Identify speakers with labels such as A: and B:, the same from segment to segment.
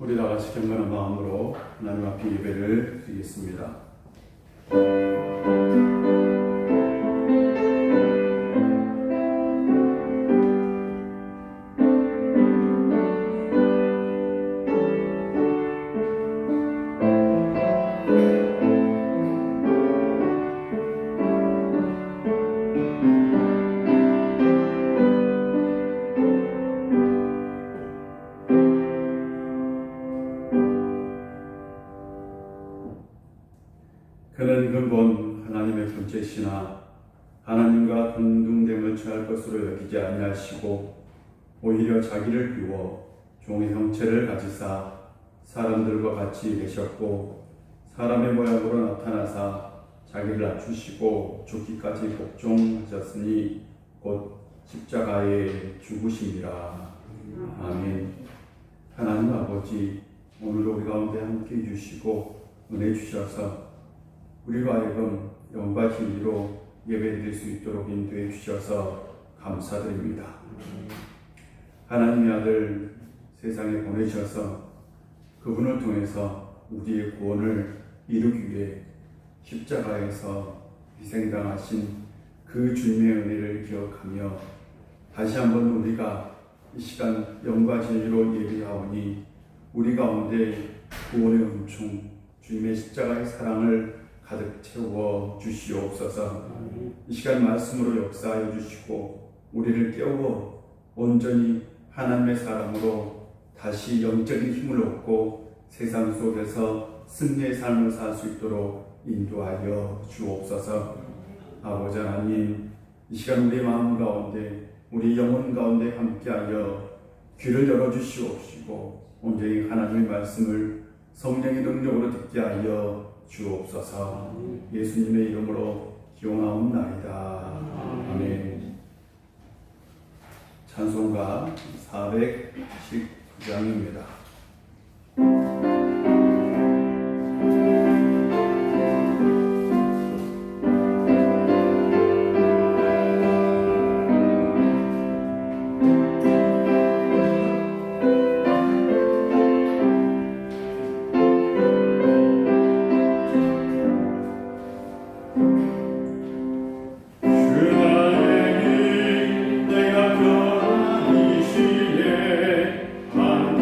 A: 우리 다 같이 경건한 마음으로 하나님 앞에 예배를 드리겠습니다. 그는 근본 하나님의 본체시나 하나님과 동등됨을 취할 것으로 여기지 아니하시고 오히려 자기를 비워 종의 형체를 가지사 사람들과 같이 계셨고 사람의 모양으로 나타나사 자기를 낮추시고 죽기까지 복종하셨으니 곧 십자가에 죽으심이라. 아멘. 하나님 아버지, 오늘 우리 가운데 함께 해주시고 은혜 주셔서 우리로 하여금 영과 진리로 예배드릴 수 있도록 인도해 주셔서 감사드립니다. 하나님의 아들 세상에 보내셔서 그분을 통해서 우리의 구원을 이루기 위해 십자가에서 희생당하신 그 주님의 은혜를 기억하며 다시 한번 우리가 이 시간 영과 진리로 예배하오니 우리 가운데 구원의 은총, 주님의 십자가의 사랑을 가득 채워 주시옵소서. 이 시간 말씀으로 역사하여 주시고 우리를 깨워 온전히 하나님의 사람으로 다시 영적인 힘을 얻고 세상 속에서 승리의 삶을 살 수 있도록 인도하여 주옵소서. 아버지 하나님, 이 시간 우리 마음 가운데 우리 영혼 가운데 함께하여 귀를 열어주시옵시고 온전히 하나님의 말씀을 성령의 능력으로 듣게 하여 주옵소서. 예수님의 이름으로 기원하옵나이다. 아멘. 찬송가 419장입니다.
B: 내가 변한 이 시에 하나님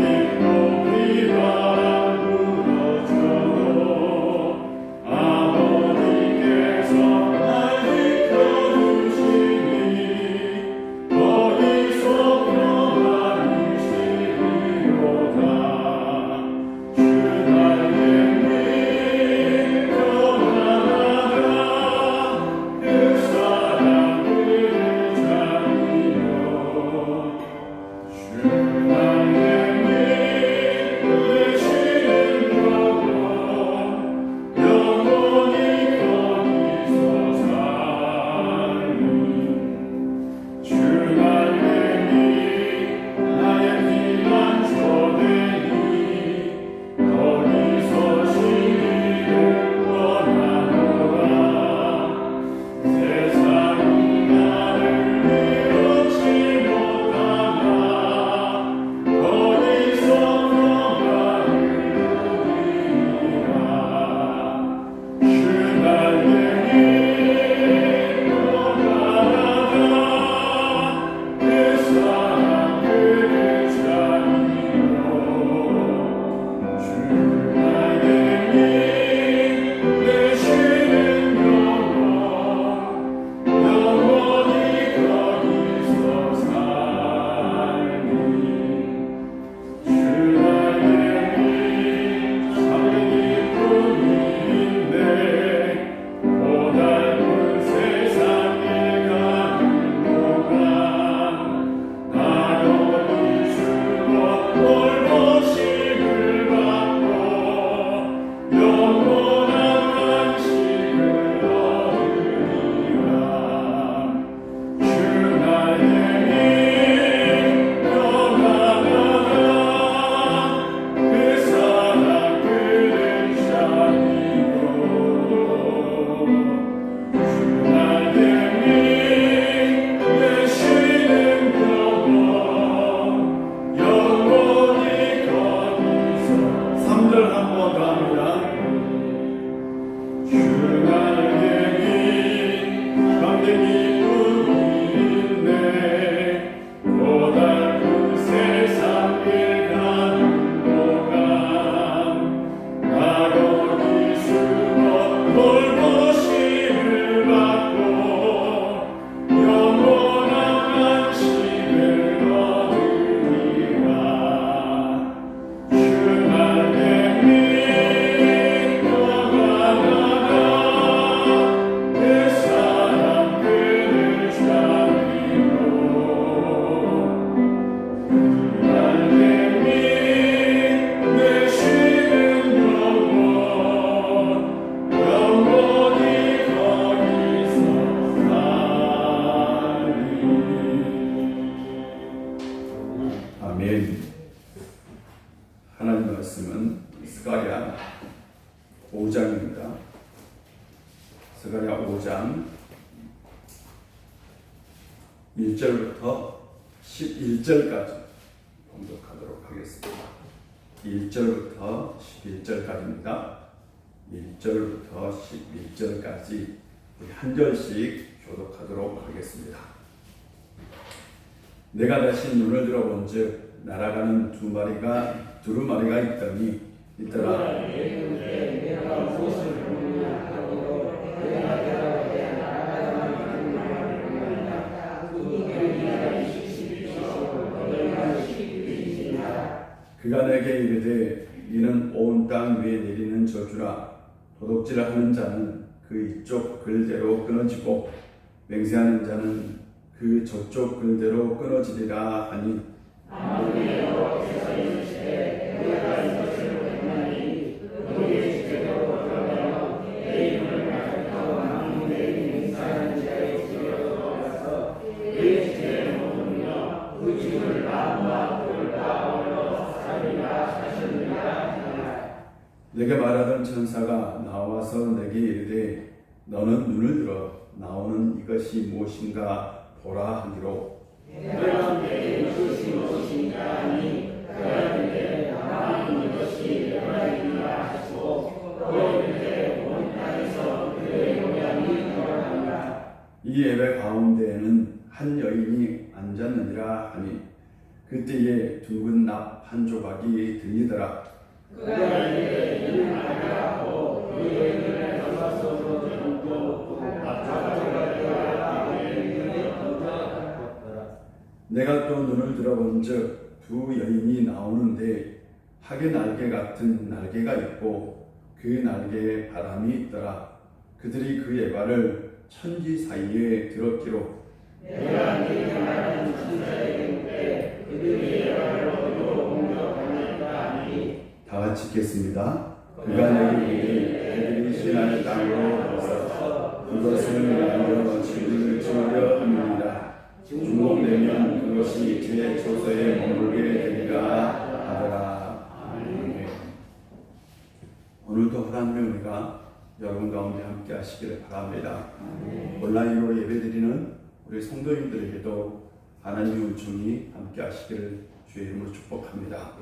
A: 아멘. 하나님 말씀은 스가랴 5장입니다. 스가랴 5장 1절부터 11절까지 봉독하도록 하겠습니다. 1절부터 11절까지입니다. 1절부터 11절까지 한 절씩 교독하도록 하겠습니다. 내가 다시 눈을 들어본즉 날아가는 두루마리가 있더라. 그가 내게 이르되 이는 온 땅 위에 내리는 저주라. 도둑질하는 자는 그 이쪽 글대로 끊어지고 맹세하는 자는 그 저쪽 글대로 끊어지리라 하니 내게 말하던 천사가 나와서 내게 이르되 너는 눈을 들어 나오는 이것이 무엇인가 보라 하니로 내가 내게 이것이 무엇인가 하니 그가 이르되 나오는 이것이 여호와이니라 하시고 또 이르되 온 땅에서 그의 모양이 드러난다. 이 예배 가운데에는 한 여인이 앉았느니라 하니 그때에 둥근 납 한 조각이 들리더라. 그가 이르되 이는 아니라고 그 여인을 가마솥으로 들고 내가 또 눈을 들어본즉 두 여인이 나오는데 하계 날개 같은 날개가 있고 그 날개에 바람이 있더라. 그들이 그 예발을 천지 사이에 들었기로 내가 네게 말하는 천사에게 묻되 그들이 예발을 어디로 공격하나이까 하니 다 같이 읽겠습니다. 그가 내게 이르되 그들이 시나이 땅으로 들어서 그것을 나누어 집을 지으려 합니다. 중복되면 그것이 제 처소에 머물게 되리라 하더라. 아멘. 오늘도 하나님의 은혜가 여러분 가운데 함께 하시기를 바랍니다. 온라인으로 예배드리는 우리 성도님들에게도 하나님의 은총이 함께 하시기를 주의 이름으로 축복합니다.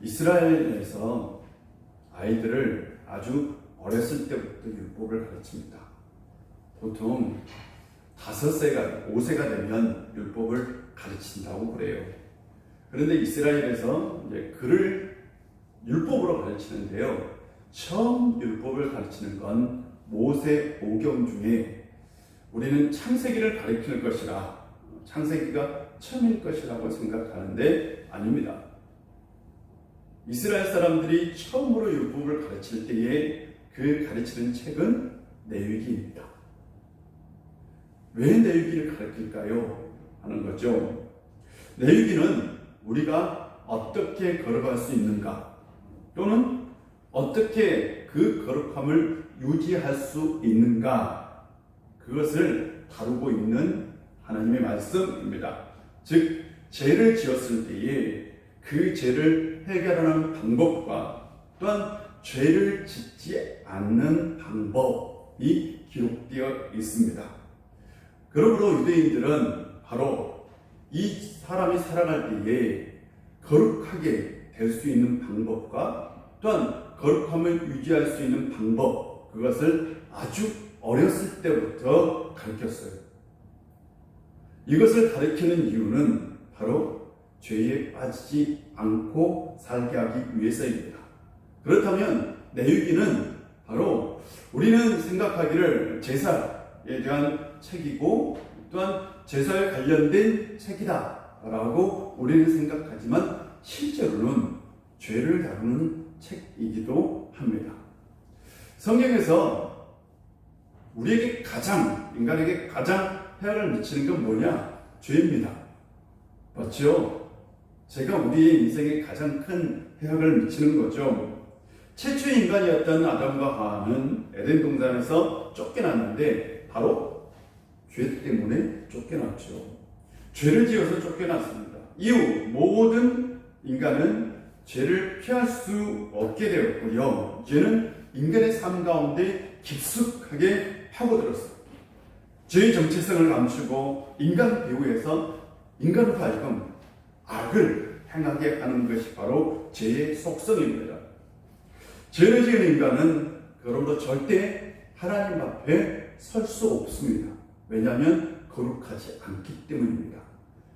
A: 이스라엘에서 아이들을 아주 어렸을 때부터 율법을 가르칩니다. 보통 5세가 되면 율법을 가르친다고 그래요. 그런데 이스라엘에서 이제 글을 율법으로 가르치는데요. 처음 율법을 가르치는 건 모세 오경 중에 우리는 창세기를 가르치는 것이라 창세기가 처음일 것이라고 생각하는데 아닙니다. 이스라엘 사람들이 처음으로 율법을 가르칠 때에 그 가르치는 책은 레위기입니다. 왜 레위기를 가르칠까요? 하는 거죠. 레위기는 우리가 어떻게 걸어갈 수 있는가 또는 어떻게 그 거룩함을 유지할 수 있는가 그것을 다루고 있는 하나님의 말씀입니다. 즉 죄를 지었을 때에 그 죄를 해결하는 방법과 또한 죄를 짓지 않는 방법이 기록되어 있습니다. 그러므로 유대인들은 바로 이 사람이 살아갈 때에 거룩하게 될 수 있는 방법과 또한 거룩함을 유지할 수 있는 방법 그것을 아주 어렸을 때부터 가르쳤어요. 이것을 가르치는 이유는 바로 죄에 빠지지 않고 살게 하기 위해서입니다. 그렇다면 레위기는 바로 우리는 생각하기를 제사에 대한 책이고 또한 제사에 관련된 책이다 라고 우리는 생각하지만 실제로는 죄를 다루는 책이기도 합니다. 성경에서 우리에게 인간에게 가장 해악을 미치는 건 뭐냐? 죄입니다. 맞죠? 죄가 우리의 인생에 가장 큰 해악을 미치는 거죠. 최초의 인간이었던 아담과 하와는 에덴 동산에서 쫓겨났는데 바로 죄 때문에 쫓겨났죠. 죄를 지어서 쫓겨났습니다. 이후 모든 인간은 죄를 피할 수 없게 되었고요. 죄는 인간의 삶 가운데 깊숙하게 파고들었습니다. 죄의 정체성을 감추고 인간 배후에서 인간으로 하여금 악을 행하게 하는 것이 바로 죄의 속성입니다. 죄를 지은 인간은 그러므로 절대 하나님 앞에 설 수 없습니다. 왜냐하면 거룩하지 않기 때문입니다.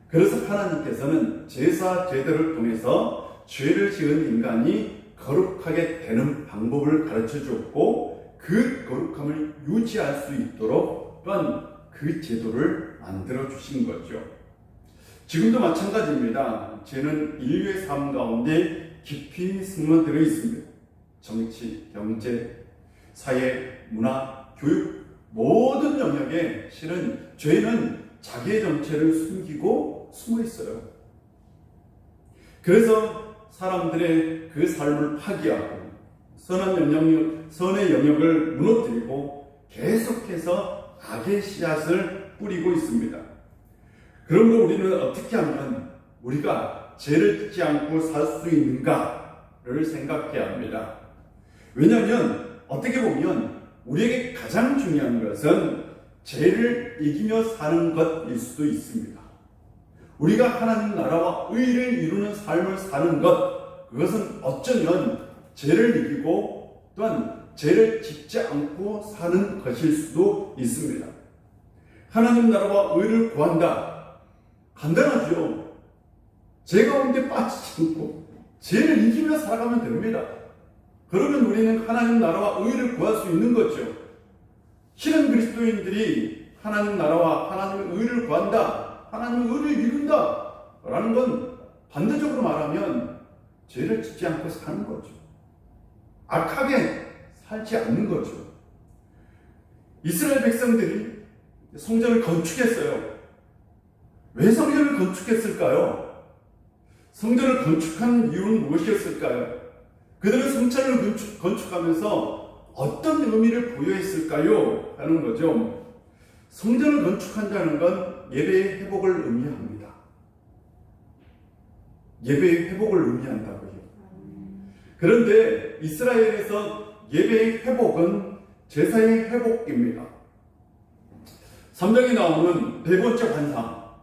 A: 그래서 하나님께서는 제사 제도를 통해서 죄를 지은 인간이 거룩하게 되는 방법을 가르쳐 주었고 그 거룩함을 유지할 수 있도록 또한 그 제도를 만들어 주신 거죠. 지금도 마찬가지입니다. 죄는 인류의 삶 가운데 깊이 스며들어 있습니다. 정치, 경제, 사회, 문화, 교육 모든 영역에 실은 죄는 자기의 정체를 숨기고 숨어 있어요. 그래서 사람들의 그 삶을 파괴하고 선의 영역을 무너뜨리고 계속해서 악의 씨앗을 뿌리고 있습니다. 그러므로 우리는 어떻게 하면 우리가 죄를 짓지 않고 살 수 있는가를 생각해야 합니다. 왜냐하면 어떻게 보면 우리에게 가장 중요한 것은 죄를 이기며 사는 것일 수도 있습니다. 우리가 하나님 나라와 의를 이루는 삶을 사는 것, 그것은 어쩌면 죄를 이기고 또한 죄를 짓지 않고 사는 것일 수도 있습니다. 하나님 나라와 의를 구한다. 간단하죠. 죄 가운데 빠지지 않고 죄를 이기며 살아가면 됩니다. 그러면 우리는 하나님 나라와 의를 구할 수 있는 거죠. 실은 그리스도인들이 하나님 나라와 하나님의 의를 구한다, 하나님의 의를 이룬다 라는 건 반대적으로 말하면 죄를 짓지 않고 사는 거죠. 악하게 살지 않는 거죠. 이스라엘 백성들이 성전을 건축했어요. 왜 성전을 건축했을까요? 성전을 건축한 이유는 무엇이었을까요? 그들은 성전을 건축하면서 어떤 의미를 부여했을까요? 하는 거죠. 성전을 건축한다는 건 예배의 회복을 의미합니다. 예배의 회복을 의미한다고요. 그런데 이스라엘에서 예배의 회복은 제사의 회복입니다. 3장에 나오는 네 번째 환상,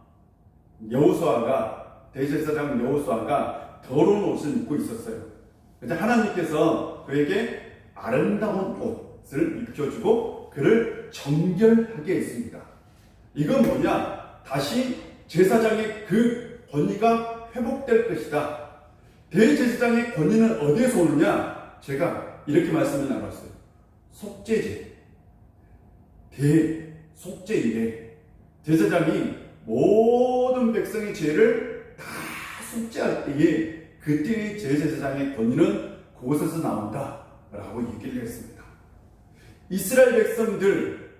A: 여호수아가, 대제사장 여호수아가 더러운 옷을 입고 있었어요. 그래서 하나님께서 그에게 아름다운 옷을 입혀주고 그를 정결하게 했습니다. 이건 뭐냐? 다시 제사장의 그 권위가 회복될 것이다. 대제사장의 권위는 어디에서 오느냐? 제가 이렇게 말씀을 나눴어요. 속죄제. 속죄일에 제사장이 모든 백성의 죄를 다 속죄할 때에 그때의 제사장의 권위는 그곳에서 나온다 라고 얘기를 했습니다. 이스라엘 백성들,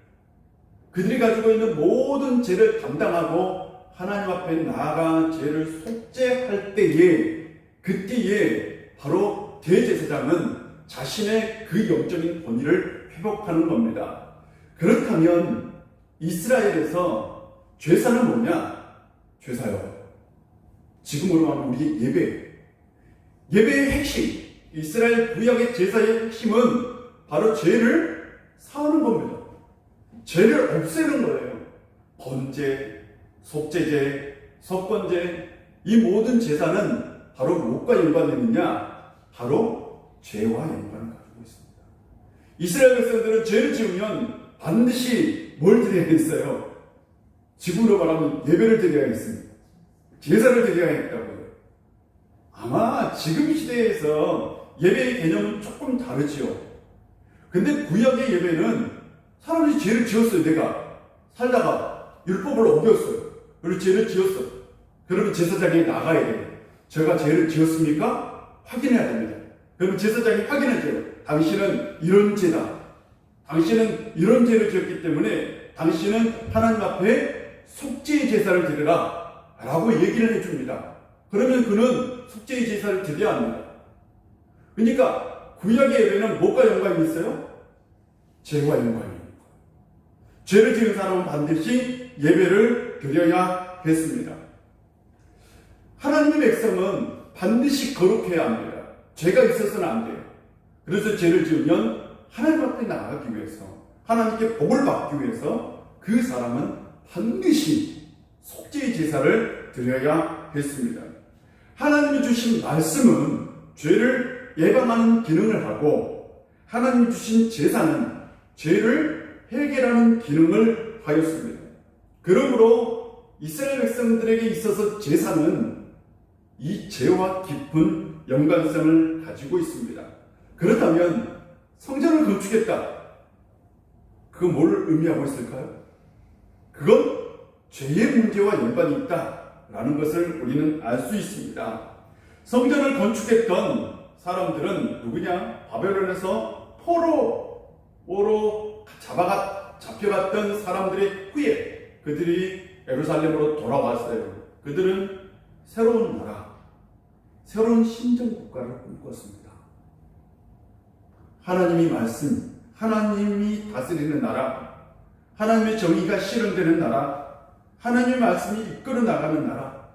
A: 그들이 가지고 있는 모든 죄를 담당하고 하나님 앞에 나아가 죄를 속죄할 때에, 그때에 바로 대제사장은 자신의 그 영적인 권위를 회복하는 겁니다. 그렇다면 이스라엘에서 죄사는 뭐냐? 죄사요. 지금으로 말하면 우리 예배의 핵심, 이스라엘 구약의 제사의 핵심은 바로 죄를 사하는 겁니다. 죄를 없애는 거예요. 번제, 속죄제, 속건제, 이 모든 제사는 바로 무엇과 연관되느냐? 바로 죄와 연관을 가지고 있습니다. 이스라엘 백성들은 죄를 지으면 반드시 뭘 드려야겠어요? 지금으로 말하면 예배를 드려야겠습니다. 제사를 드려야겠다고요. 아마 지금 시대에서 예배의 개념은 조금 다르지요. 근데 구약의 예배는 사람들이 죄를 지었어요. 내가 살다가 율법을 어겼어요. 그리고 죄를 지었어. 그러면 제사장이 나가야 돼요. 제가 죄를 지었습니까? 확인해야 됩니다. 그러면 제사장이 확인해줘요. 당신은 이런 죄다. 당신은 이런 죄를 지었기 때문에 당신은 하나님 앞에 속죄의 제사를 드리라 라고 얘기를 해줍니다. 그러면 그는 속죄의 제사를 드려야 합니다. 그러니까 구약의 예배는 뭐가 연관이 있어요? 죄와 연관이 있는 거예요. 죄를 지은 사람은 반드시 예배를 드려야 했습니다. 하나님의 백성은 반드시 거룩해야 합니다. 죄가 있어서는 안 돼요. 그래서 죄를 지으면 하나님 앞에 나가기 위해서, 하나님께 복을 받기 위해서 그 사람은 반드시 속죄의 제사를 드려야 했습니다. 하나님이 주신 말씀은 죄를 예방하는 기능을 하고, 하나님이 주신 제사는 죄를 해결하는 기능을 하였습니다. 그러므로 이스라엘 백성들에게 있어서 제사는 이 죄와 깊은 연관성을 가지고 있습니다. 그렇다면 성전을 건축했다. 그건 뭘 의미하고 있을까요? 그건 죄의 문제와 연관이 있다라는 것을 우리는 알 수 있습니다. 성전을 건축했던 사람들은 누구냐? 바벨론에서 포로로 잡혀갔던 사람들의 후에 그들이 예루살렘으로 돌아왔어요. 그들은 새로운 나라, 새로운 신정 국가를 꿈꿨습니다. 하나님이 말씀, 하나님이 다스리는 나라, 하나님의 정의가 실현되는 나라, 하나님의 말씀이 이끌어 나가는 나라,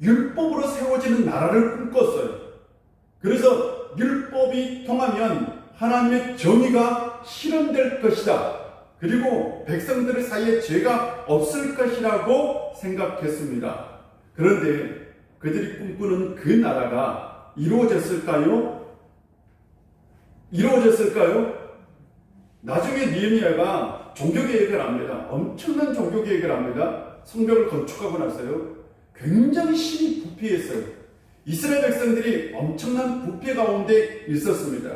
A: 율법으로 세워지는 나라를 꿈꿨어요. 그래서 율법이 통하면 하나님의 정의가 실현될 것이다. 그리고 백성들 사이에 죄가 없을 것이라고 생각했습니다. 그런데 그들이 꿈꾸는 그 나라가 이루어졌을까요? 나중에 느헤미야가 종교개혁을 합니다. 엄청난 종교개혁을 합니다. 성벽을 건축하고 나서요. 굉장히 힘이 부패했어요. 이스라엘 백성들이 엄청난 부패 가운데 있었습니다.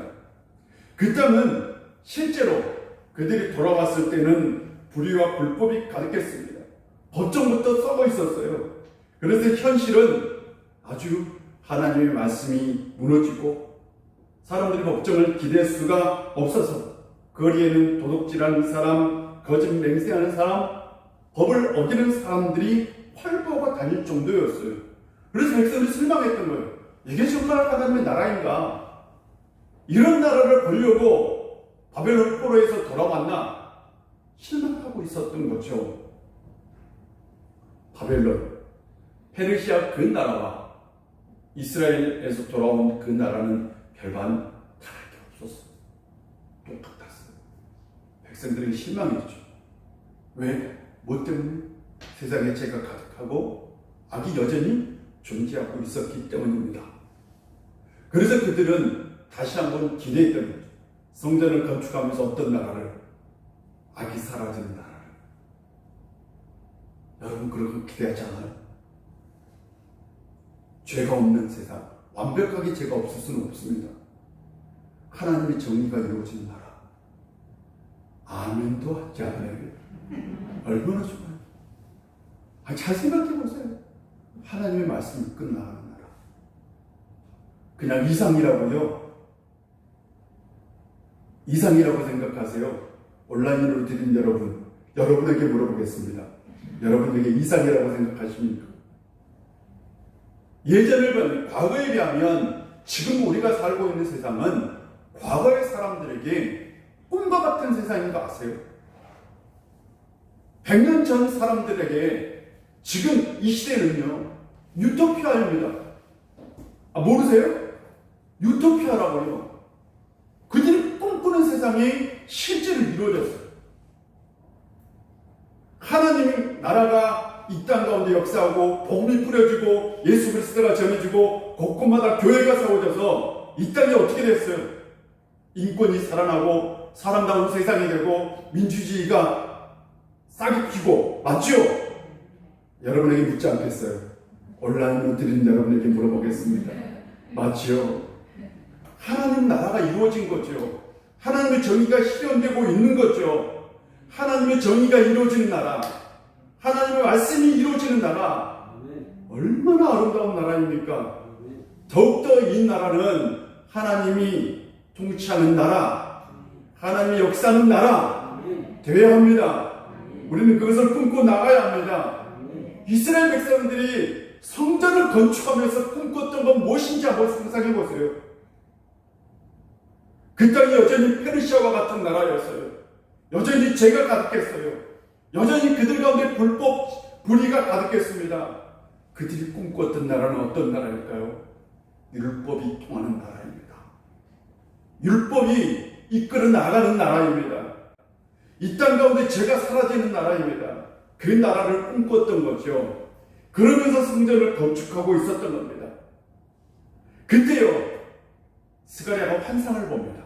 A: 그 땅은 실제로 그들이 돌아왔을 때는 불의와 불법이 가득했습니다. 법정부터 썩어 있었어요. 그래서 현실은 아주 하나님의 말씀이 무너지고 사람들이 법정을 기댈 수가 없어서 거리에는 도둑질하는 사람, 거짓 맹세하는 사람, 법을 어기는 사람들이 활보가 다닐 정도였어요. 그래서 백성들이 실망했던 거예요. 이게 정말 하나님의 나라인가? 이런 나라를 보려고 바벨론 포로에서 돌아왔나? 실망하고 있었던 거죠. 바벨론, 페르시아 그 나라와 이스라엘에서 돌아온 그 나라는 별반 다를 게 없었어요. 똑같았어요. 백성들이 실망했죠. 왜? 뭐 때문에? 세상에 죄가 가득하고 악이 여전히 존재하고 있었기 때문입니다. 그래서 그들은 다시 한번 기대했던 거죠. 성전을 건축하면서 어떤 나라를? 악이 사라지는 나라를. 여러분 그런 거 기대하지 않아요? 죄가 없는 세상, 완벽하게 죄가 없을 수는 없습니다. 하나님의 정의가 이루어지는 나라. 아멘도 하지 않아요. 얼마나 좋아요. 잘 생각해 보세요. 하나님의 말씀이 끝나가는 나라. 그냥 이상이라고요. 이상이라고 생각하세요. 온라인으로 드린 여러분에게 물어보겠습니다. 여러분에게 이상이라고 생각하십니까? 과거에 비하면 지금 우리가 살고 있는 세상은 과거의 사람들에게 꿈과 같은 세상인 거 아세요? 100년 전 사람들에게 지금 이 시대는요, 유토피아입니다. 모르세요? 유토피아라고요. 그들이 꿈꾸는 세상이 실제로 이루어졌어요. 하나님의 나라가 이 땅 가운데 역사하고 복음이 뿌려지고 예수 그리스도가 전해지고 곳곳마다 교회가 세워져서 이 땅이 어떻게 됐어요? 인권이 살아나고 사람다운 세상이 되고 민주주의가 싹이 피고, 맞죠? 여러분에게 묻지 않겠어요. 온라인으로 드린 여러분에게 물어보겠습니다. 맞죠? 하나님 나라가 이루어진 거죠. 하나님의 정의가 실현되고 있는 거죠. 하나님의 정의가 이루어지는 나라, 하나님의 말씀이 이루어지는 나라, 얼마나 아름다운 나라입니까? 더욱더 이 나라는 하나님이 통치하는 나라, 하나님이 역사하는 나라 되어야 합니다. 우리는 그것을 꿈꿔 나가야 합니다. 이스라엘 백성들이 성전을 건축하면서 꿈꿨던 건 무엇인지 한번 상상해 보세요. 그 땅이 여전히 페르시아와 같은 나라였어요. 여전히 죄가 가득했어요. 여전히 그들 가운데 불의가 가득했습니다. 그들이 꿈꿨던 나라는 어떤 나라일까요? 율법이 통하는 나라입니다. 율법이 이끌어 나가는 나라입니다. 이 땅 가운데 죄가 사라지는 나라입니다. 그 나라를 꿈꿨던 거죠. 그러면서 성전을 건축하고 있었던 겁니다. 그때요, 스가랴가 환상을 봅니다.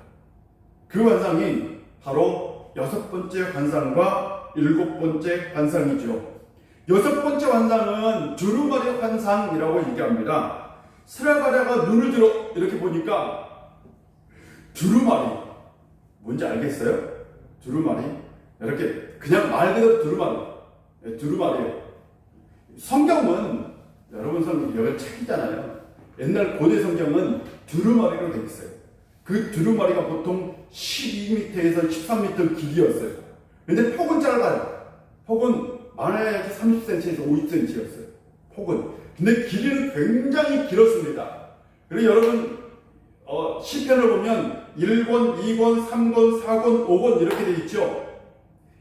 A: 그 환상이 바로 6번째 환상과 7번째 환상이죠. 6번째 환상은 두루마리 환상이라고 얘기합니다. 스가랴가 눈을 들어 이렇게 보니까 두루마리, 뭔지 알겠어요? 두루마리? 이렇게 그냥 말 그대로 두루마리, 두루마리예요. 성경은 여러분 여러 책이잖아요. 옛날 고대 성경은 두루마리로 되어 있어요. 그 두루마리가 보통 12m에서 13m 길이였어요. 근데 폭은 짧아요. 폭은 많아야 30cm에서 50cm였어요. 폭은. 근데 길이는 굉장히 길었습니다. 그리고 여러분 시편을 보면 1권, 2권, 3권, 4권, 5권 이렇게 되어 있죠.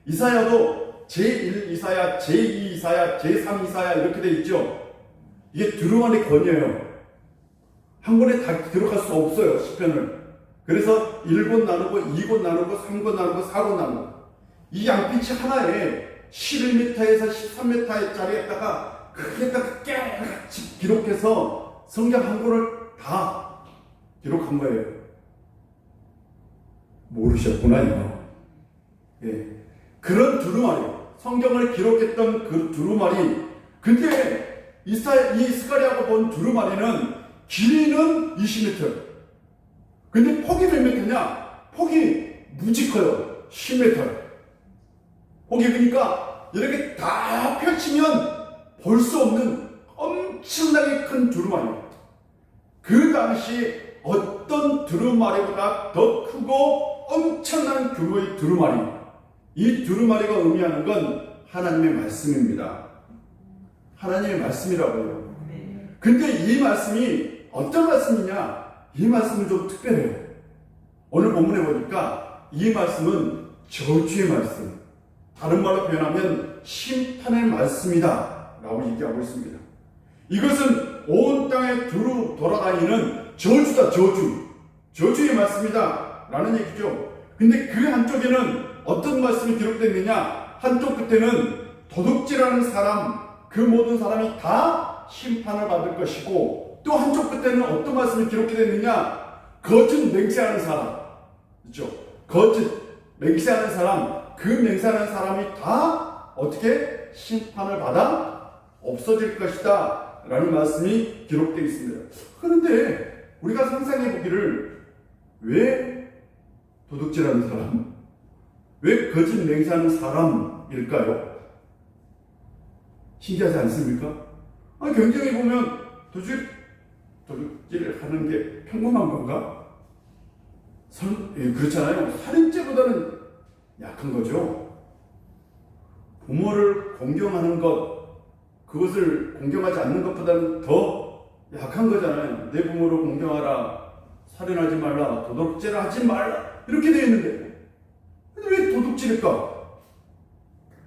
A: 이사야도 제1 이사야, 제2 이사야, 제3 이사야 이렇게 되어 있죠. 이게 두루마리 권이에요. 한 권에 다 들어갈 수 없어요, 시편을. 그래서 1권 나누고 2권 나누고 3권 나누고 4권 나누고 이 양피치 하나에 11m에서 13m짜리에다가 크게다가 깨끗이 기록해서 성경 한 권을 다 기록한 거예요. 모르셨구나요. 예. 그런 두루마리, 성경을 기록했던 그 두루마리. 근데 이 스가랴가 본 두루마리는 길이는 20m. 근데 폭이 몇 미터냐? 폭이 무지 커요. 10m. 폭이 그러니까 이렇게 다 펼치면 볼 수 없는 엄청나게 큰 두루마리. 그 당시 어떤 두루마리보다 더 크고 엄청난 규모의 두루마리. 이 두루마리가 의미하는 건 하나님의 말씀입니다. 하나님의 말씀이라고요. 근데 이 말씀이 어떤 말씀이냐? 이 말씀은 좀 특별해요. 오늘 본문에 보니까 이 말씀은 저주의 말씀, 다른 말로 표현하면 심판의 말씀이다 라고 얘기하고 있습니다. 이것은 온 땅에 두루 돌아다니는 저주다. 저주의 말씀이다 라는 얘기죠. 근데 그 한쪽에는 어떤 말씀이 기록됐느냐? 한쪽 끝에는 도둑질하는 사람, 그 모든 사람이 다 심판을 받을 것이고, 또 한쪽 끝에는 어떤 말씀이 기록됐느냐? 거짓 맹세하는 사람, 그렇죠? 거짓 맹세하는 사람, 그 맹세하는 사람이 다 어떻게 심판을 받아 없어질 것이다 라는 말씀이 기록되어 있습니다. 그런데 우리가 상상해 보기를, 왜 도둑질하는 사람, 왜 거짓 맹세하는 사람일까요? 신기하지 않습니까? 굉장히 보면 도둑질을 하는 게 평범한 건가? 그렇잖아요. 살인죄보다는 약한 거죠. 부모를 공경하는 것, 그것을 공경하지 않는 것보다는 더 약한 거잖아요. 내 부모를 공경하라, 살인하지 말라, 도둑질 하지 말라 이렇게 되어 있는데 왜 도둑질일까?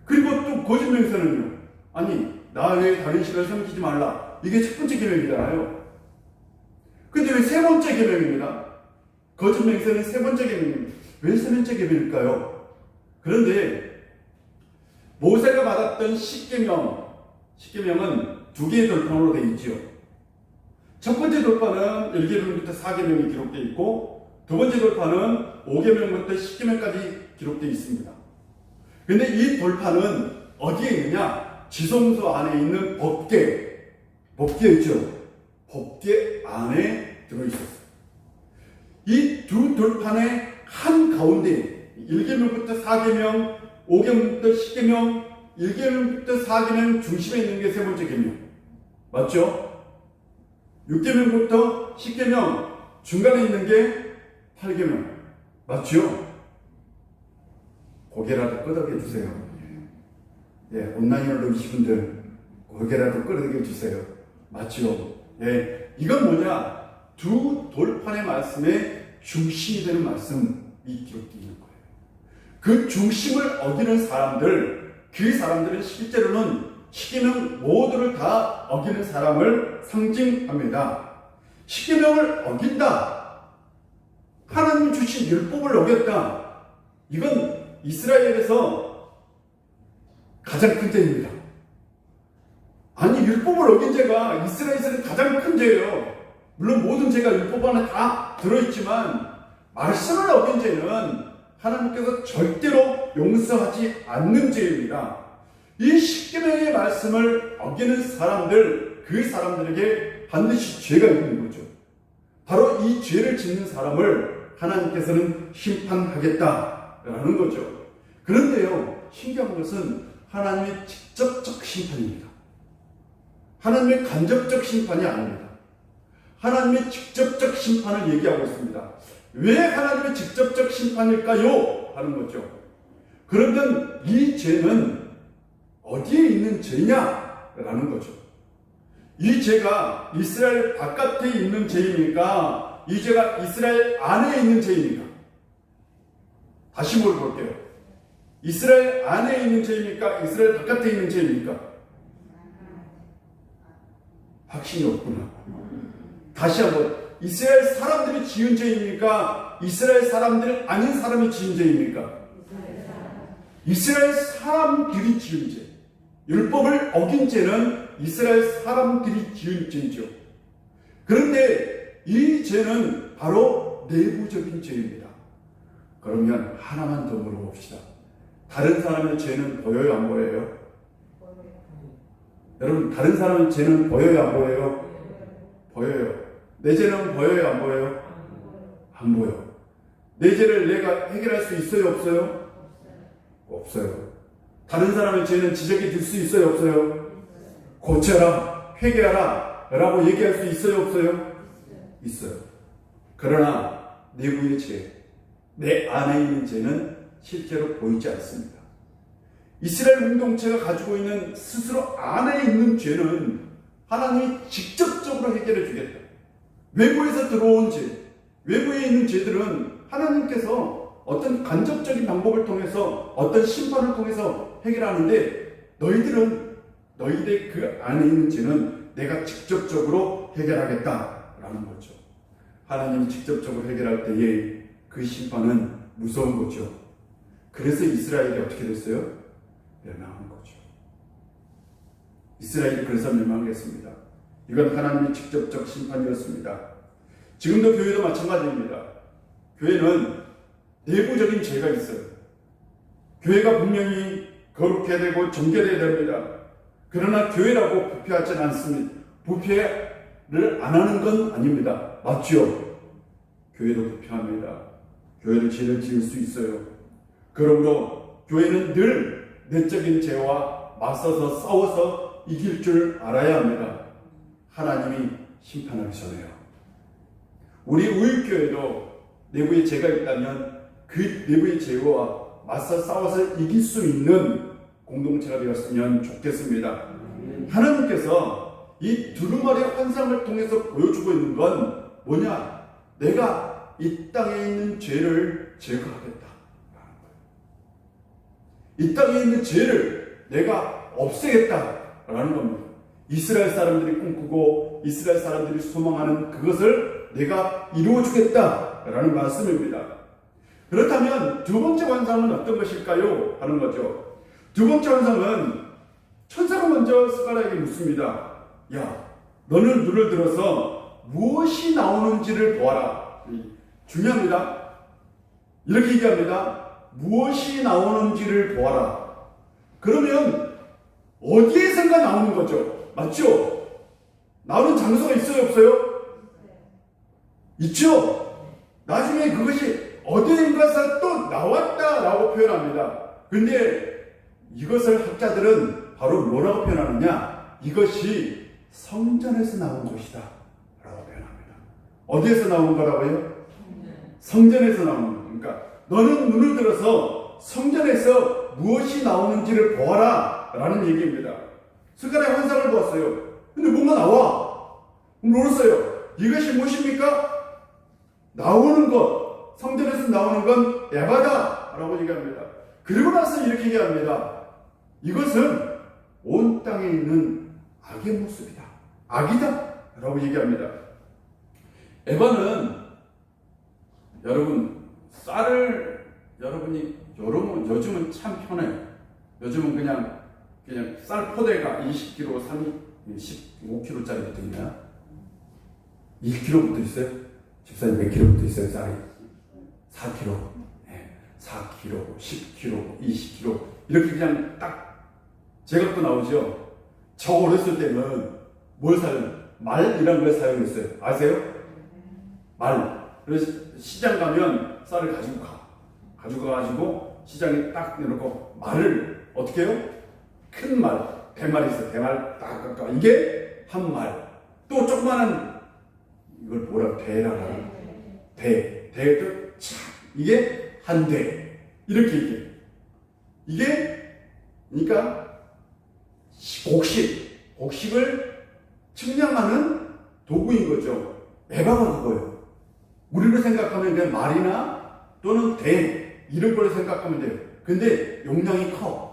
A: 그리고 또 거짓 맹세는요. 아니, 나 외에 다른 신을 섬기지 말라. 이게 첫 번째 계명이잖아요. 근데 왜 세 번째 계명입니다? 거짓 맹세는 세 번째 계명입니다. 왜 세 번째 계명일까요? 그런데 모세가 받았던 십계명은 두 개의 돌판으로 되어 있죠. 첫 번째 돌판은 1계명부터 4계명이 기록되어 있고, 두 번째 돌판은 5계명부터 10계명까지 기록되어 있습니다. 근데 이 돌판은 어디에 있느냐? 지성소 안에 있는 법궤 있죠? 법궤 안에 들어있었어요. 이 두 돌판의 한 가운데 1계명부터 4계명, 5계명부터 10계명, 1계명부터 4계명 중심에 있는 게 세 번째 계명. 맞죠? 6계명부터 10계명 중간에 있는 게 8계명. 맞죠? 고개라도 끄덕여 주세요. 예, 온라인으로 들으신 분들 고개라도 끄덕여 주세요. 맞죠? 예, 이건 뭐냐? 두 돌판의 말씀에 중심이 되는 말씀이 기록되어 있는 거예요. 그 중심을 어기는 사람들, 그 사람들은 실제로는 십계명 모두를 다 어기는 사람을 상징합니다. 십계명을 어긴다, 하나님 주신 율법을 어겼다, 이건 이스라엘에서 가장 큰 죄입니다. 아니, 율법을 어긴 죄가 이스라엘에서는 가장 큰 죄예요. 물론 모든 죄가 율법 안에 다 들어있지만 말씀을 어긴 죄는 하나님께서 절대로 용서하지 않는 죄입니다. 이 십계명의 말씀을 어기는 사람들, 그 사람들에게 반드시 죄가 있는 거죠. 바로 이 죄를 짓는 사람을 하나님께서는 심판하겠다라는 거죠. 그런데요, 신기한 것은 하나님의 직접적 심판입니다. 하나님의 간접적 심판이 아닙니다. 하나님의 직접적 심판을 얘기하고 있습니다. 왜 하나님의 직접적 심판일까요? 하는 거죠. 그러면 이 죄는 어디에 있는 죄냐라는 거죠. 이 죄가 이스라엘 바깥에 있는 죄입니까? 이 죄가 이스라엘 안에 있는 죄입니까? 다시 물어볼게요. 이스라엘 안에 있는 죄입니까? 이스라엘 바깥에 있는 죄입니까? 확신이 없구나. 다시 한번, 이스라엘 사람들이 지은 죄입니까? 이스라엘 사람들 아닌 사람이 지은 죄입니까? 이스라엘 사람들이 지은 죄. 율법을 어긴 죄는 이스라엘 사람들이 지은 죄죠. 그런데 이 죄는 바로 내부적인 죄입니다. 그러면 하나만 더 물어봅시다. 다른 사람의 죄는 보여요, 안 보여요? 여러분, 다른 사람의 죄는 보여요, 안 보여요? 보여요. 내 죄는 보여요, 안 보여요? 안 보여. 내 죄를 내가 해결할 수 있어요, 없어요? 없어요. 다른 사람의 죄는 지적이 될 수 있어요, 없어요? 고쳐라, 회개하라 라고 얘기할 수 있어요, 없어요? 있어요. 그러나 내부의 죄, 내 안에 있는 죄는 실제로 보이지 않습니다. 이스라엘 공동체가 가지고 있는 스스로 안에 있는 죄는 하나님이 직접적으로 해결해 주겠다. 외부에서 들어온 죄, 외부에 있는 죄들은 하나님께서 어떤 간접적인 방법을 통해서, 어떤 심판을 통해서 해결하는데, 너희들의 그 안에 있는 죄는 내가 직접적으로 해결하겠다라는 거죠. 하나님이 직접적으로 해결할 때에 그 심판은 무서운 거죠. 그래서 이스라엘이 어떻게 됐어요? 멸망한 거죠. 이스라엘이 그래서 멸망했습니다. 이건 하나님의 직접적 심판이었습니다. 지금도 교회도 마찬가지입니다. 교회는 내부적인 죄가 있어요. 교회가 분명히 거룩해야 되고 정결해야 됩니다. 그러나 교회라고 부패하지는 않습니다. 부패를 안 하는 건 아닙니다. 맞죠? 교회도 부패합니다. 교회도 죄를 지을 수 있어요. 그러므로 교회는 늘 내적인 죄와 맞서서 싸워서 이길 줄 알아야 합니다. 하나님이 심판하기 전에요. 우리 우익교회도 내부에 죄가 있다면 그 내부의 죄와 맞서 싸워서 이길 수 있는 공동체가 되었으면 좋겠습니다. 하나님께서 이 두루마리 환상을 통해서 보여주고 있는 건 뭐냐? 내가 이 땅에 있는 죄를 제거하겠다. 이 땅에 있는 죄를 내가 없애겠다라는 겁니다. 이스라엘 사람들이 꿈꾸고 이스라엘 사람들이 소망하는 그것을 내가 이루어주겠다라는 말씀입니다. 그렇다면 두 번째 환상은 어떤 것일까요? 하는 거죠. 두 번째 환상은 천사가 먼저 스가랴에게 묻습니다. 야, 너는 눈을 들어서 무엇이 나오는지를 보아라. 중요합니다. 이렇게 얘기합니다. 무엇이 나오는지를 보아라. 그러면 어디에선가 나오는 거죠. 맞죠? 나오는 장소가 있어요, 없어요? 있죠? 나중에 그것이 어디인가서 또 나왔다라고 표현합니다. 근데 이것을 학자들은 바로 뭐라고 표현하느냐? 이것이 성전에서 나온 것이다 라고 표현합니다. 어디에서 나온 거라고요? 성전에서 나온 거. 그러니까 너는 눈을 들어서 성전에서 무엇이 나오는지를 보아라 라는 얘기입니다. 스가랴 환상을 보았어요. 근데 뭔가 나와. 물었어요. 이것이 무엇입니까? 나오는 것. 성전에서 나오는 건 에바다 라고 얘기합니다. 그리고 나서 이렇게 얘기합니다. 이것은 온 땅에 있는 악의 모습이다. 악이다. 라고 얘기합니다. 에바는 여러분 쌀을 여러분이 요즘은 참 편해요. 요즘은 그냥 쌀 포대가 20kg, 15kg짜리부터 있나요? 1kg부터 있어요? 집사님 몇 kg부터 있어요? 쌀이 4kg, 4kg, 10kg, 20kg 이렇게 그냥 딱 제각도 나오죠. 저 어렸을 때는 말이란 걸 사용했어요. 아세요? 말. 그래서 시장 가면 쌀을 가지고 가가지고 시장에 딱 내놓고 말을 어떻게 해요? 큰 말, 대말이 있어요. 대말 딱 깎아. 이게 한 말. 또 조그마한 이걸 뭐라 대라고 하나? 대도 참 이게 한 대. 이렇게 이게 그러니까 곡식을 측량하는 도구인 거죠. 에바가 그거예요. 우리로 생각하면 그냥 말이나 또는 대 이런 걸 생각하면 돼요. 근데 용량이 커.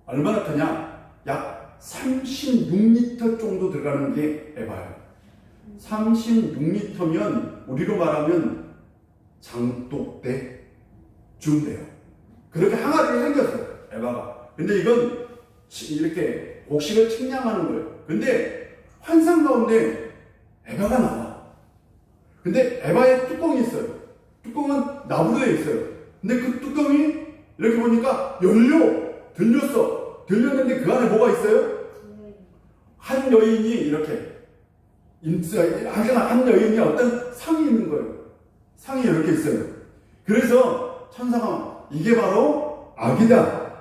A: 얼마나 크냐? 약 36리터 정도 들어가는 게 에바예요. 36리터면 우리로 말하면 장독대 쯤돼요. 그렇게 항아리로 생겼어요. 에바가. 근데 이건 이렇게 곡식을 측량하는 거예요. 근데 환상 가운데 에바가 나와. 근데 에바에 뚜껑이 있어요. 뚜껑은 나무로 되어 있어요. 근데 그 뚜껑이 이렇게 보니까 들렸는데 그 안에 뭐가 있어요? 한 여인이 이렇게 한 여인이 어떤 상이 있는 거예요. 상이 이렇게 있어요. 그래서 천사가 이게 바로 악이다.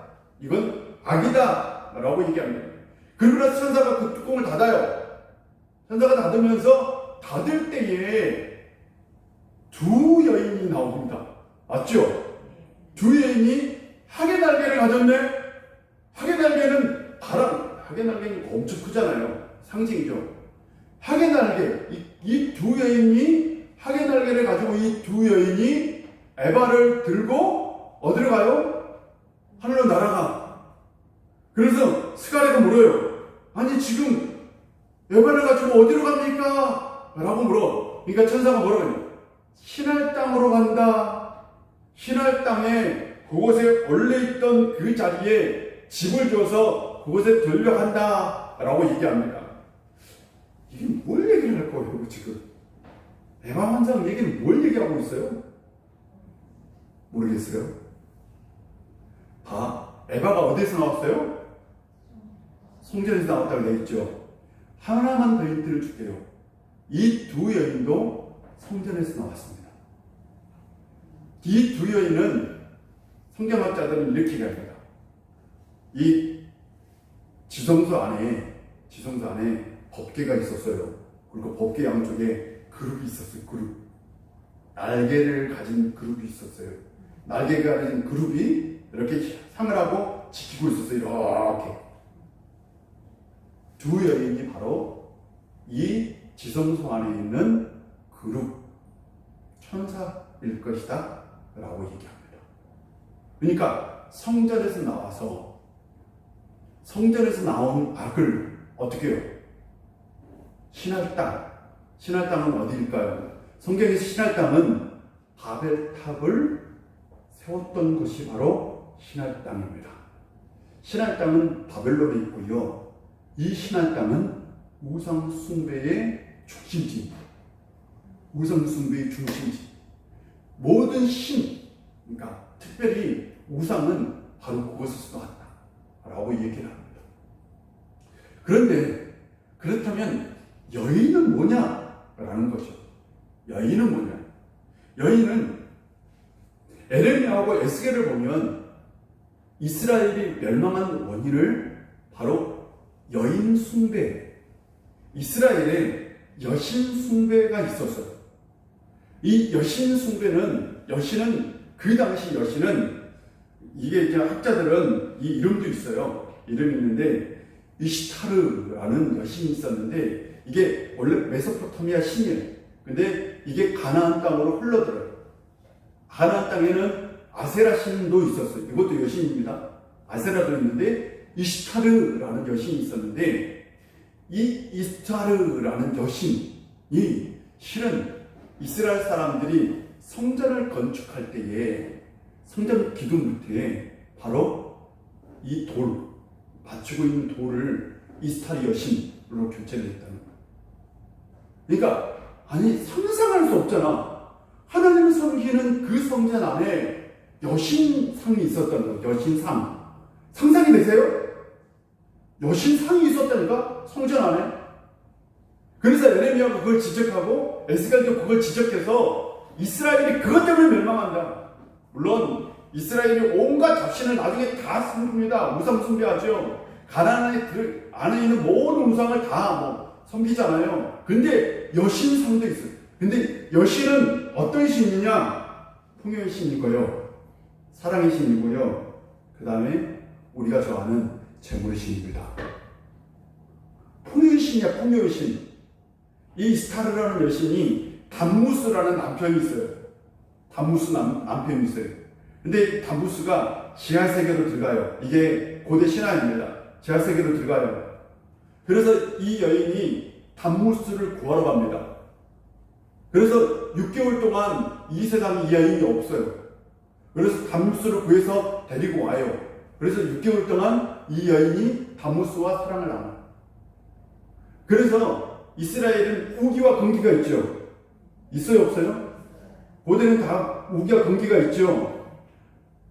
A: 이건 악이다 라고 얘기합니다. 그러면서 천사가 그 뚜껑을 닫아요. 천사가 닫으면서 닫을 때에 두 여인이 나옵니다. 맞죠? 두 여인이 하계 날개를 가졌네. 하계 날개는 하계 날개는 엄청 크잖아요. 상징이죠. 하계 날개. 이 두 여인이 하계 날개를 가지고 이 두 여인이 에바를 들고 어디로 가요? 하늘로 날아가. 그래서 스가랴가 물어요. 아니 지금 에바를 가지고 어디로 갑니까? 라고 물어. 그러니까 천사가 뭐라고 해요? 신할 땅으로 간다. 신할 땅에 그곳에 원래 있던 그 자리에 집을 줘서 그곳에 들려간다 라고 얘기합니다. 이게 뭘 얘기를 할 거예요 지금? 에바 환상 얘기는 뭘 얘기하고 있어요? 모르겠어요. 에바가 어디서 나왔어요? 성전에서 나왔다고 되어 있죠. 하나만 더 힌트를 줄게요. 이 두 여인도 성전에서 나왔습니다. 이 두 여인은 성경학자들은 이렇게 얘기합니다. 이 지성소 안에 법궤가 있었어요. 그리고 법궤 양쪽에 그룹이 있었어요. 날개를 가진 그룹이 있었어요. 날개가 가진 그룹이 이렇게 상을 하고 지키고 있었어요. 이렇게. 두 여인이 바로 이 지성소 안에 있는 그룹 천사일 것이다 라고 얘기합니다. 그러니까 성전에서 나온 악을 어떻게 해요? 신할 땅은 어디일까요? 성경에서 신할 땅은 바벨탑을 세웠던 곳이 바로 신할 땅입니다. 신할 땅은 바벨론에 있고요. 이 신할 땅은 우상 숭배의 중심지입니다. 우상 숭배의 중심지. 모든 그러니까 특별히 우상은 바로 그곳에서 나왔다 라고 얘기를 합니다. 그런데 그렇다면 여인은 뭐냐? 라는 거죠. 여인은 뭐냐? 여인은 에레미야하고 에스겔을 보면 이스라엘이 멸망한 원인을 바로 여인 숭배, 이스라엘에 여신 숭배가 있었어요. 이 여신 숭배는 그 당시 여신은 이게 이제 학자들은 이 이름도 있어요. 이름이 있는데 이시타르라는 여신이 있었는데 이게 원래 메소포타미아 신이에요. 근데 이게 가나안 땅으로 흘러들어요. 가나안 땅에는 아세라 신도 있었어요. 이것도 여신입니다. 아세라도 있는데 이스타르라는 여신이 있었는데, 이 이스타르라는 여신이 실은 이스라엘 사람들이 성전을 건축할 때에 성전 기둥 밑에 바로 이 돌, 받치고 있는 돌을 이스타르 여신으로 교체를 했다는 거예요. 그러니까 아니 상상할 수 없잖아. 하나님을 섬기는 그 성전 안에 여신상이 있었다는 거예요. 여신상. 상상이 되세요? 여신상이 있었다니까? 성전 안에. 그래서 예레미야가 그걸 지적하고 에스겔도 그걸 지적해서 이스라엘이 그것 때문에 멸망한다. 물론 이스라엘이 온갖 잡신을 나중에 다 섬깁니다. 우상 숭배하죠. 가나안 안에 있는 모든 우상을 다 섬기잖아요. 근데 여신상도 있어요. 근데 여신은 어떤 신이냐? 풍요의 신이고요, 사랑의 신이고요, 그 다음에 우리가 좋아하는 재물의 신입니다. 풍요의 신이야, 풍요의 신. 이 이스타르라는 여신이 담무스라는 남편이 있어요. 담무스 남편이 있어요. 근데 담무스가 지하세계로 들어가요. 이게 고대 신화입니다. 지하세계로 들어가요. 그래서 이 여인이 담무스를 구하러 갑니다. 그래서 6개월 동안 이 세상에 이 여인이 없어요. 그래서 담무스를 구해서 데리고 와요. 그래서 6개월 동안 이 여인이 담무스와 사랑을 나눠요. 그래서 이스라엘은 우기와 건기가 있죠. 있어요, 없어요? 고대는 다 우기와 건기가 있죠.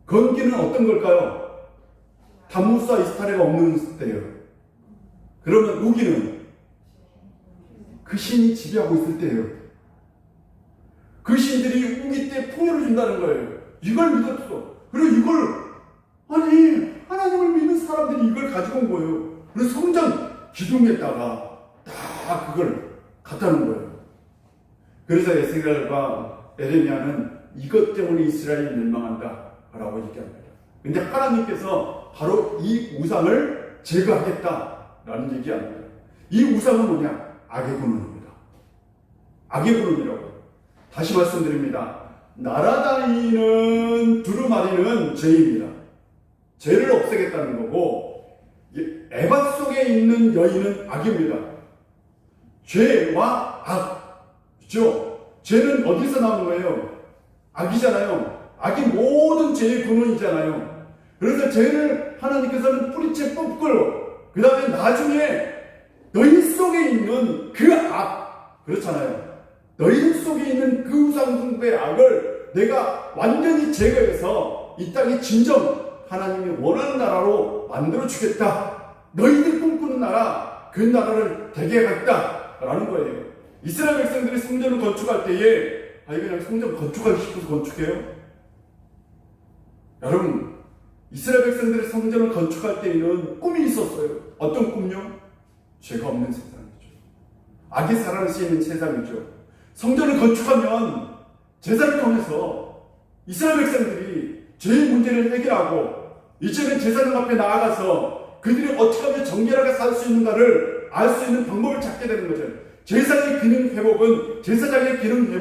A: 건기는 어떤 걸까요? 담무스와 이스타레가 없는 때예요. 그러면 우기는 그 신이 지배하고 있을 때예요. 그 신들이 우기 때 풍요를 준다는 거예요. 이걸 믿었어. 그리고 이걸 아니 하나님을 믿는 사람들이 이걸 가지고 온 거예요. 그래서 성전 기둥에다가 다 그걸 갖다 놓은 거예요. 그래서 에스겔과 예레미야는 이것 때문에 이스라엘이 멸망한다 라고 얘기합니다. 근데 하나님께서 바로 이 우상을 제거하겠다라는 얘기합니다. 이 우상은 뭐냐? 악의 근원입니다. 악의 근원이라고. 다시 말씀드립니다. 날아다니는 두루마리는 죄입니다. 죄를 없애겠다는 거고, 에바 속에 있는 여인은 악입니다. 죄와 악. 그렇죠? 죄는 어디서 나오는 거예요? 악이잖아요. 악이 모든 죄의 근원이잖아요. 그래서 죄를 하나님께서는 뿌리채 뽑고, 그 다음에 나중에 너희 속에 있는 그 악, 그렇잖아요. 너희 속에 있는 그 우상숭배의 악을 내가 완전히 제거해서 이 땅에 진정 하나님이 원하는 나라로 만들어 주겠다. 너희들 꿈꾸는 나라, 그 나라를 되게 하겠다 라는 거예요. 이스라엘 백성들이 성전을 건축할 때에 아니 그냥 성전 건축하기 싶어서 건축해요? 여러분, 이스라엘 백성들이 성전을 건축할 때에는 꿈이 있었어요. 어떤 꿈요? 죄가 없는 세상이죠. 악이 살아날 수 있는 세상이죠. 성전을 건축하면 제사를 통해서 이스라엘 백성들이 죄의 문제를 해결하고 이제는 제사장 앞에 나아가서 그들이 어떻게 하면 정결하게 살 수 있는가를 알 수 있는 방법을 찾게 되는 거죠. 제사장의 기능 회복은 제사장의 기능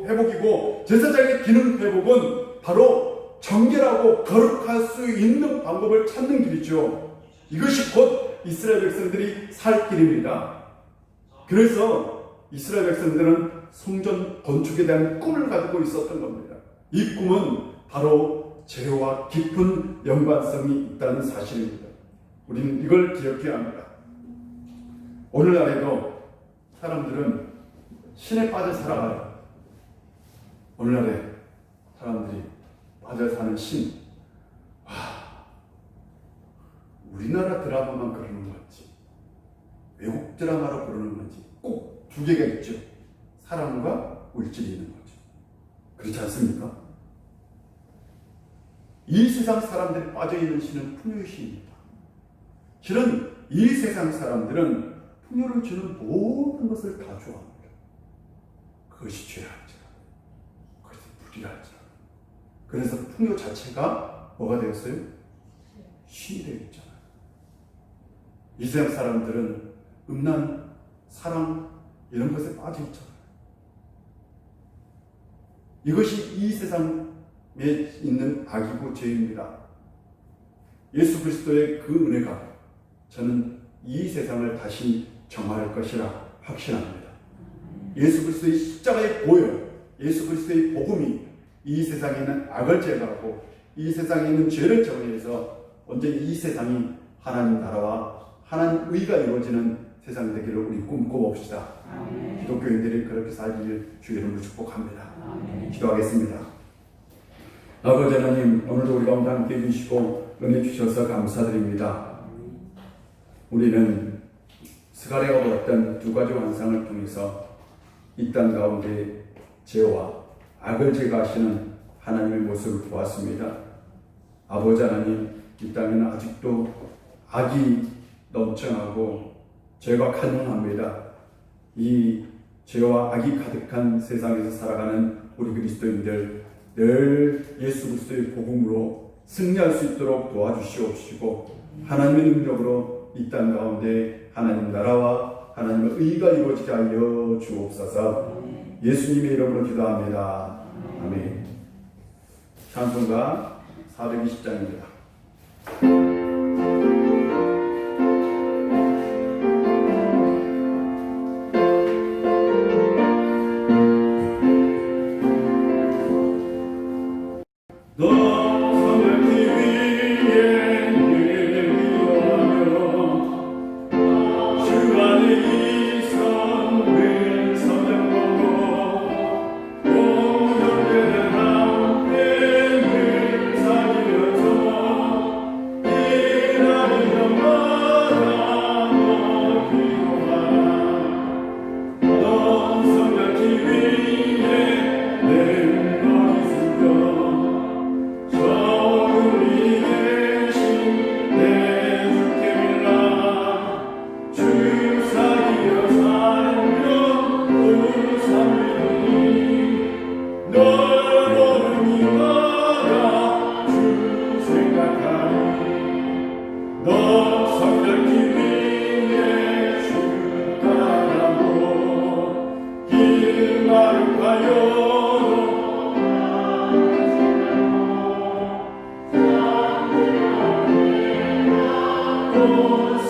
A: 회복이고 제사장의 기능 회복은 바로 정결하고 거룩할 수 있는 방법을 찾는 길이죠. 이것이 곧 이스라엘 백성들이 살 길입니다. 그래서 이스라엘 백성들은 성전 건축에 대한 꿈을 가지고 있었던 겁니다. 이 꿈은 바로 죄와 깊은 연관성이 있다는 사실입니다. 우리는 이걸 기억해야 합니다. 오늘날에도 사람들은 신에 빠져 살아가요. 오늘날에 사람들이 빠져 사는 신. 우리나라 드라마만 그러는 건지 외국 드라마로 그러는 건지 꼭 두 개가 있죠. 사랑과 물질이 있는 거죠. 그렇지 않습니까? 이 세상 사람들이 빠져있는 신은 풍요의 신입니다. 실은 이 세상 사람들은 풍요를 주는 모든 것을 다 좋아합니다. 그것이 죄할지라, 그것이 불의할지라. 그래서 풍요 자체가 뭐가 되었어요? 신이 되었잖아요. 이 세상 사람들은 음란, 사랑 이런 것에 빠져 있잖아요. 이것이 이 세상에 있는 악이고 죄입니다. 예수 그리스도의 그 은혜가 저는 이 세상을 다시 정할 것이라 확신합니다. 예수 그리스도의 십자가의 보혈, 예수 그리스도의 복음이 이 세상에 있는 악을 제거하고 이 세상에 있는 죄를 정리해서 언제 이 세상이 하나님 나라와 하나님 의가 이루어지는 세상이 되기를 우리 꿈꿔봅시다. 기독교인들이 그렇게 살기를 주의 이름으로 축복합니다. 기도하겠습니다. 아버지 하나님, 오늘도 우리 가운데 함께 해주시고 은혜 주셔서 감사드립니다. 우리는 스가랴가 보았던 두 가지 환상을 통해서 이 땅 가운데 죄와 악을 제거하시는 하나님의 모습을 보았습니다. 아버지 하나님, 이 땅에는 아직도 악이 넘쳐나고 죄가 가능합니다. 이 죄와 악이 가득한 세상에서 살아가는 우리 그리스도인들 늘 예수 그리스도의 복음으로 승리할 수 있도록 도와주시옵시고 하나님의 능력으로 이 땅 가운데 하나님 나라와 하나님의 의가 이루어지게 하여 주옵소서. 예수님의 이름으로 기도합니다. 아멘. 찬송가 420장입니다.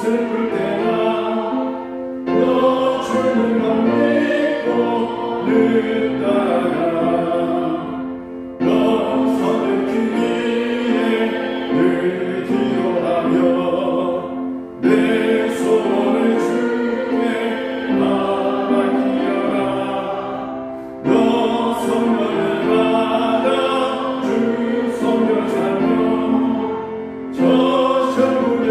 A: 슬플 때나 너 주는 맘 믿고 늘 따라가 너 서는 길 위에 늘 기도하며 내 소원을 주에 맡기어라 너 성령을 받아 주 성령 살며 저 천국에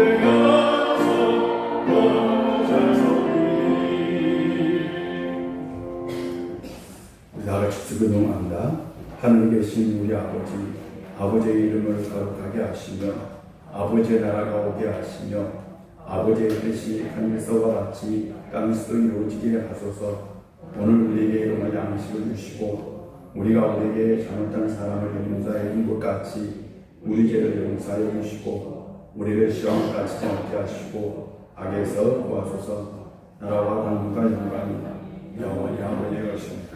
A: 기도합니다. 하늘에 계신 우리 아버지, 아버지의 이름을 거룩하게 하시며 아버지의 나라가 오게 하시며 아버지의 뜻이 하늘에서와 같이 땅에서도 이루어지게 하소서. 오늘 우리에게 일용할 양식을 주시고 우리가 우리에게 잘못한 사람을 용서해 준 것 같이 우리 죄를 용서하여 주시고 우리를 시험에 빠지지 않게 하시고 악에서 구하소서. 나라와 권능과 영광이 영원히 아버지의 것입니다.